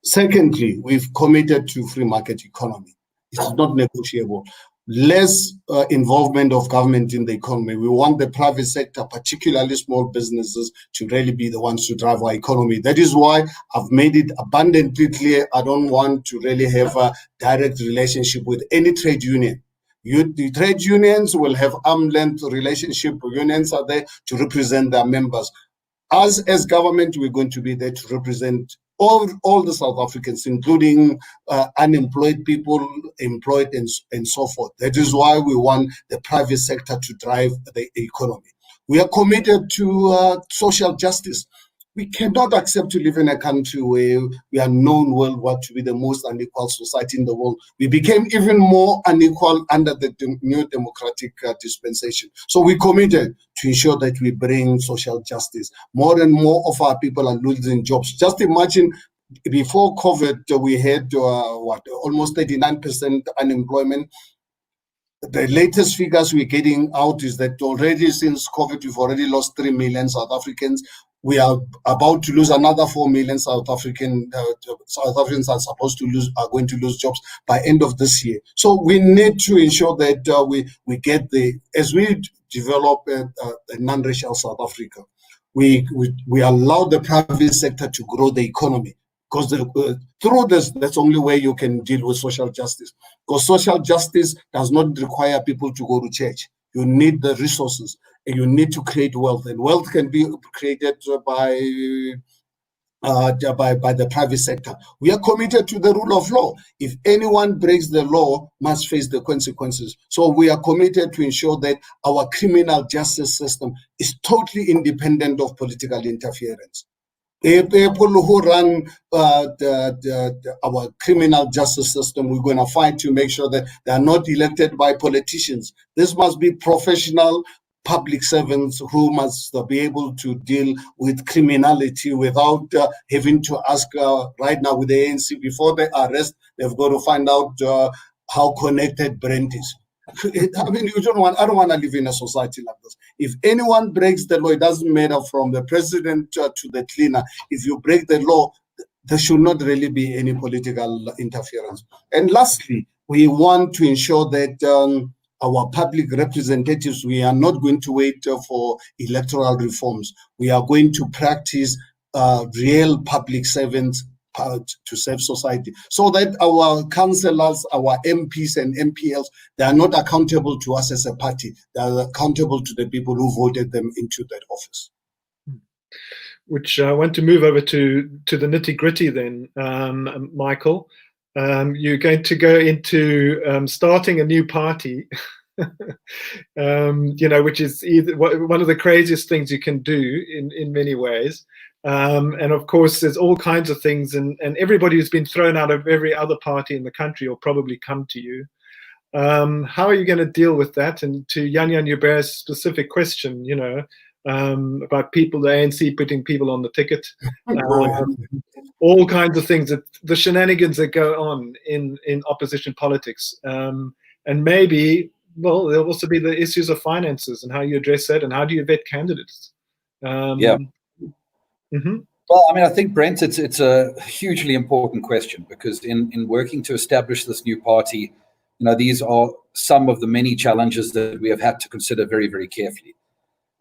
Secondly, we've committed to free market economy. It's not negotiable. Less involvement of government in the economy. We want the private sector, particularly small businesses, to really be the ones to drive our economy. That is why I've made it abundantly clear I don't want to really have a direct relationship with any trade union. The trade unions will have arm's length relationship. Unions are there to represent their members. Us as government, we're going to be there to represent all the South Africans, including unemployed people, employed, and so forth. That is why we want the private sector to drive the economy. We are committed to social justice. We cannot accept to live in a country where we are known worldwide to be the most unequal society in the world. We became even more unequal under the new democratic dispensation. So we committed to ensure that we bring social justice. More and more of our people are losing jobs. Just imagine, before COVID, we had almost 39% unemployment. The latest figures we're getting out is that already since COVID, we've already lost 3 million South Africans. We are about to lose another 4 million South Africans are going to lose jobs by end of this year. So we need to ensure that we get as we develop a non-racial South Africa, we allow the private sector to grow the economy. Because through this, that's the only way you can deal with social justice. Because social justice does not require people to go to church. You need the resources. you need to create wealth, and wealth can be created by the private sector. We are committed to the rule of law. If anyone breaks the law, must face the consequences. So we are committed to ensure that our criminal justice system is totally independent of political interference. The people who run our criminal justice system, we're going to fight to make sure that they are not elected by politicians. This must be professional public servants who must be able to deal with criminality without having to ask. Right now with the ANC, before they arrest, they've got to find out how connected Brent is. I mean, I don't want to live in a society like this. If anyone breaks the law, it doesn't matter from the president to the cleaner. If you break the law, there should not really be any political interference. And lastly, we want to ensure that our public representatives, we are not going to wait for electoral reforms. We are going to practice real public servants to serve society, so that our councillors, our MPs and MPLs, they are not accountable to us as a party. They are accountable to the people who voted them into that office. Which I want to move over to the nitty-gritty then, Michael. You're going to go into starting a new party, which is one of the craziest things you can do in many ways. And of course, there's all kinds of things, and everybody who's been thrown out of every other party in the country will probably come to you. How are you going to deal with that? And to Yanyan Ubere's specific question, about the ANC putting people on the ticket, all kinds of things, the shenanigans that go on in opposition politics. And maybe, well, there'll also be the issues of finances and how you address that, and how do you vet candidates? Mm-hmm. Well, I mean, I think, Brent, it's a hugely important question, because in working to establish this new party, these are some of the many challenges that we have had to consider very, very carefully.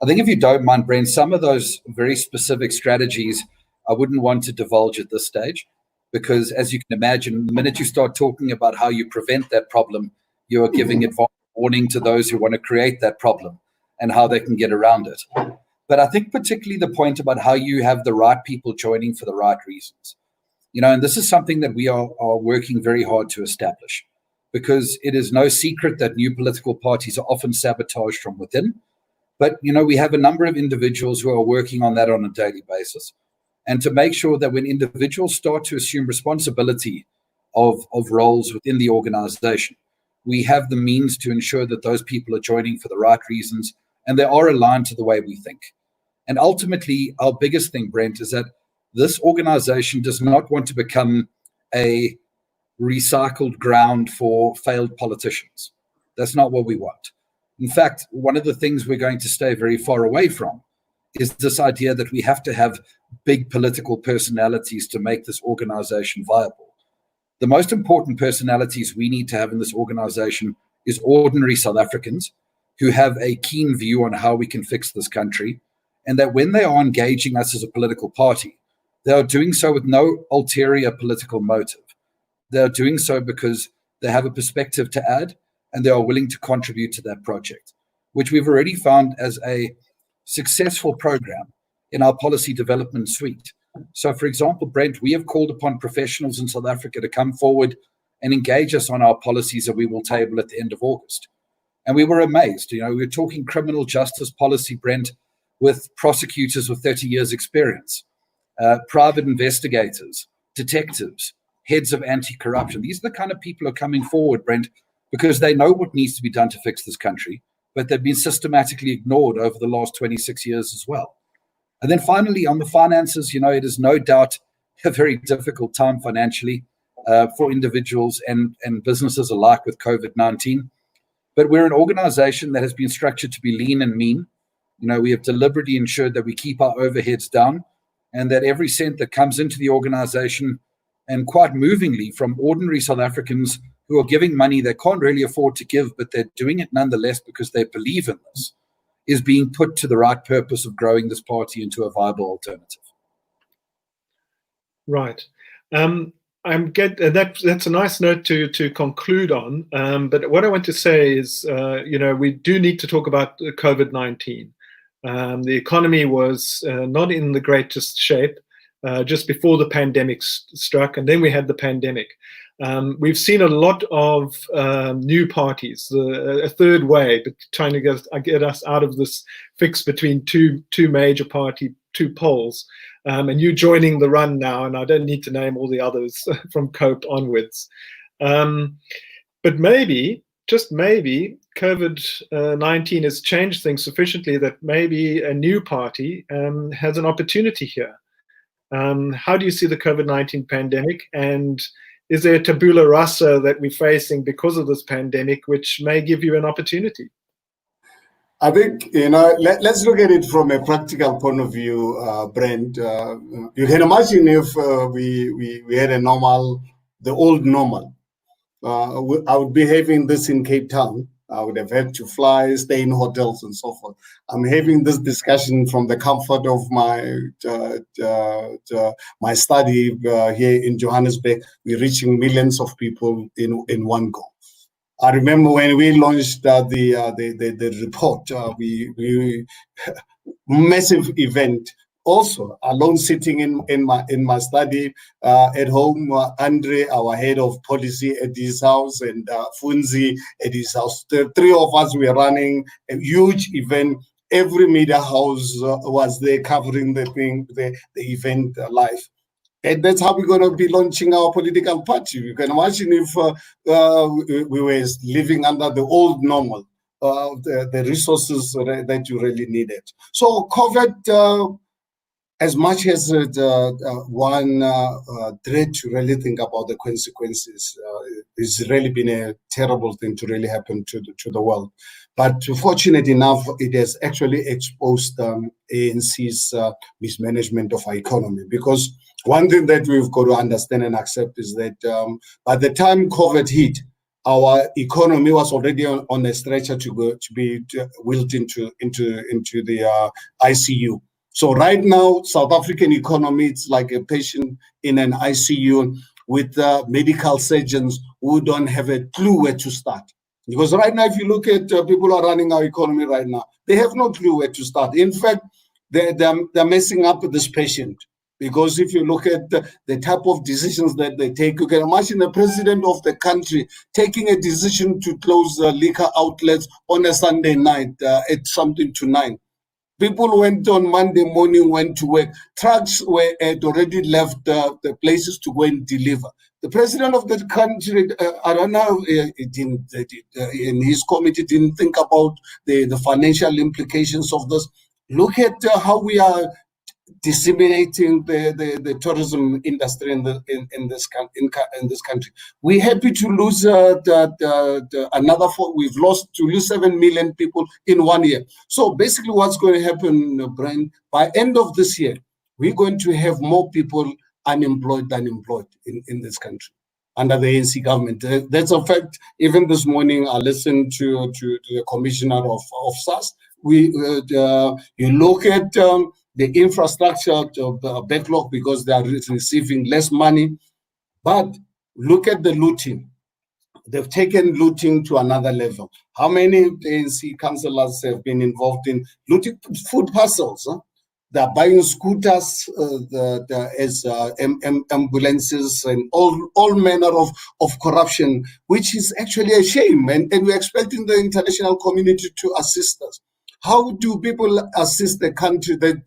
I think, if you don't mind, Brent, some of those very specific strategies I wouldn't want to divulge at this stage, because, as you can imagine, the minute you start talking about how you prevent that problem, you are giving advance warning to those who want to create that problem and how they can get around it. But I think particularly the point about how you have the right people joining for the right reasons. And this is something that we are working very hard to establish, because it is no secret that new political parties are often sabotaged from within. But, we have a number of individuals who are working on that on a daily basis. And to make sure that when individuals start to assume responsibility of roles within the organization, we have the means to ensure that those people are joining for the right reasons and they are aligned to the way we think. And ultimately, our biggest thing, Brent, is that this organization does not want to become a recycled ground for failed politicians. That's not what we want. In fact, one of the things we're going to stay very far away from is this idea that we have to have big political personalities to make this organization viable. The most important personalities we need to have in this organization is ordinary South Africans who have a keen view on how we can fix this country, and that when they are engaging us as a political party, they are doing so with no ulterior political motive. They are doing so because they have a perspective to add, and they are willing to contribute to that project, which we've already found as a successful program in our policy development suite. So, for example, Brent, we have called upon professionals in South Africa to come forward and engage us on our policies that we will table at the end of August. And we were amazed. We were talking criminal justice policy, Brent, with prosecutors with 30 years experience, private investigators, detectives, heads of anti-corruption. These are the kind of people who are coming forward, Brent, because they know what needs to be done to fix this country, but they've been systematically ignored over the last 26 years as well. And then finally, on the finances, it is no doubt a very difficult time financially for individuals and businesses alike with COVID-19. But we're an organization that has been structured to be lean and mean. We have deliberately ensured that we keep our overheads down, and that every cent that comes into the organization, and quite movingly from ordinary South Africans who are giving money they can't really afford to give, but they're doing it nonetheless because they believe in this, is being put to the right purpose of growing this party into a viable alternative. Right. That's a nice note to conclude on. But what I want to say is, we do need to talk about COVID-19. The economy was not in the greatest shape just before the pandemic struck, and then we had the pandemic. We've seen a lot of new parties, a third way, but trying to get us out of this fix between two major party, two poles. And you joining the run now, and I don't need to name all the others from COPE onwards. But maybe, just maybe, COVID-19 has changed things sufficiently that maybe a new party has an opportunity here. How do you see the COVID-19 pandemic, and is there a tabula rasa that we're facing because of this pandemic, which may give you an opportunity? I think, let's look at it from a practical point of view, Brent. You can imagine if we had the old normal. I would be having this in Cape Town. I would have had to fly, stay in hotels and so forth. I'm having this discussion from the comfort of my study here in Johannesburg. We're reaching millions of people in one go. I remember when we launched the report, we massive event. Also, alone sitting in my study at home, Andre, our head of policy, at his house, and Funzi at his house. The three of us were running a huge event. Every media house was there covering the event live. And that's how we're going to be launching our political party. You can imagine if we were living under the old normal, the resources that you really needed. So COVID, as much as one dread to really think about the consequences, it's really been a terrible thing to really happen to the world. But fortunate enough, it has actually exposed ANC's mismanagement of our economy. Because one thing that we've got to understand and accept is that by the time COVID hit, our economy was already on a stretcher to be wheeled into the ICU. So right now, South African economy, it's like a patient in an ICU with medical surgeons who don't have a clue where to start. Because right now, if you look at people who are running our economy right now, they have no clue where to start. In fact, they're messing up with this patient. Because if you look at the type of decisions that they take, you can imagine the president of the country taking a decision to close liquor outlets on a Sunday night at something to 9. People went on Monday morning, went to work. Trucks had already left the places to go and deliver. The president of the country, I don't know, in his committee didn't think about the financial implications of this. Look at how we are disseminating the tourism industry in this country. We're happy to lose another 4. We've lost to lose 7 million people in 1 year. So basically, what's going to happen, Brian? By end of this year, we're going to have more people unemployed than employed in this country under the ANC government. That's a fact. Even this morning, I listened to the commissioner of SARS. You look at the infrastructure backlog because they are receiving less money. But look at the looting. They've taken looting to another level. How many ANC councillors have been involved in looting food parcels? They're buying scooters as ambulances and all manner of corruption, which is actually a shame. And we're expecting the international community to assist us. How do people assist the country that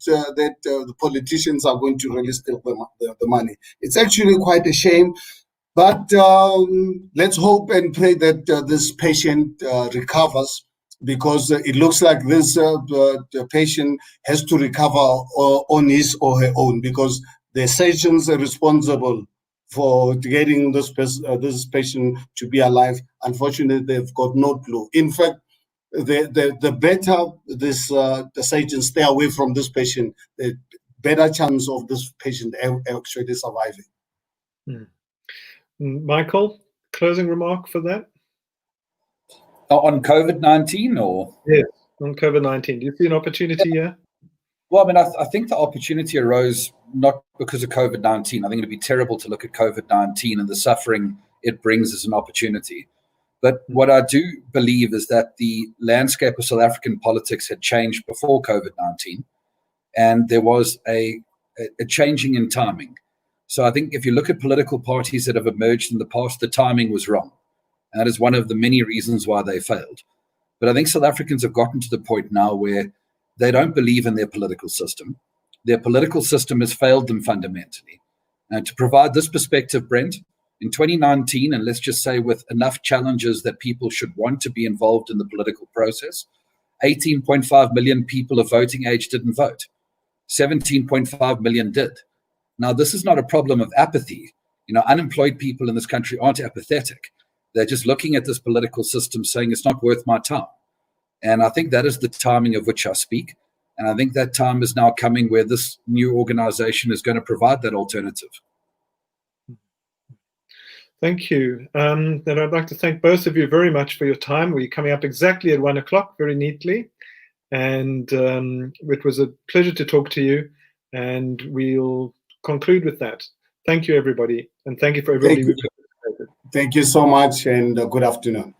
the politicians are going to really steal the money? It's actually quite a shame. But let's hope and pray that this patient recovers, because it looks like this the patient has to recover on his or her own, because the surgeons are responsible for getting this patient to be alive. Unfortunately, they've got no clue. In fact, the better the surgeons stay away from this patient, the better chance of this patient actually surviving. Michael, closing remark for that? On COVID-19 or? Yes, on COVID-19. Do you see an opportunity here? Well, I mean, I think the opportunity arose not because of COVID-19. I think it'd be terrible to look at COVID-19 and the suffering it brings as an opportunity. But what I do believe is that the landscape of South African politics had changed before COVID-19, and there was a changing in timing. So I think if you look at political parties that have emerged in the past, the timing was wrong. And that is one of the many reasons why they failed. But I think South Africans have gotten to the point now where they don't believe in their political system. Their political system has failed them fundamentally. And to provide this perspective, Brent, in 2019, and let's just say with enough challenges that people should want to be involved in the political process, 18.5 million people of voting age didn't vote. 17.5 million did. Now, this is not a problem of apathy. Unemployed people in this country aren't apathetic. They're just looking at this political system saying it's not worth my time. And I think that is the timing of which I speak. And I think that time is now coming where this new organization is going to provide that alternative. Thank you. Then I'd like to thank both of you very much for your time. We're coming up exactly at 1 o'clock, very neatly. And it was a pleasure to talk to you. And we'll conclude with that. Thank you, everybody. And thank you for everybody who participated. Thank you so much, and good afternoon.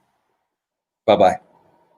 Bye-bye.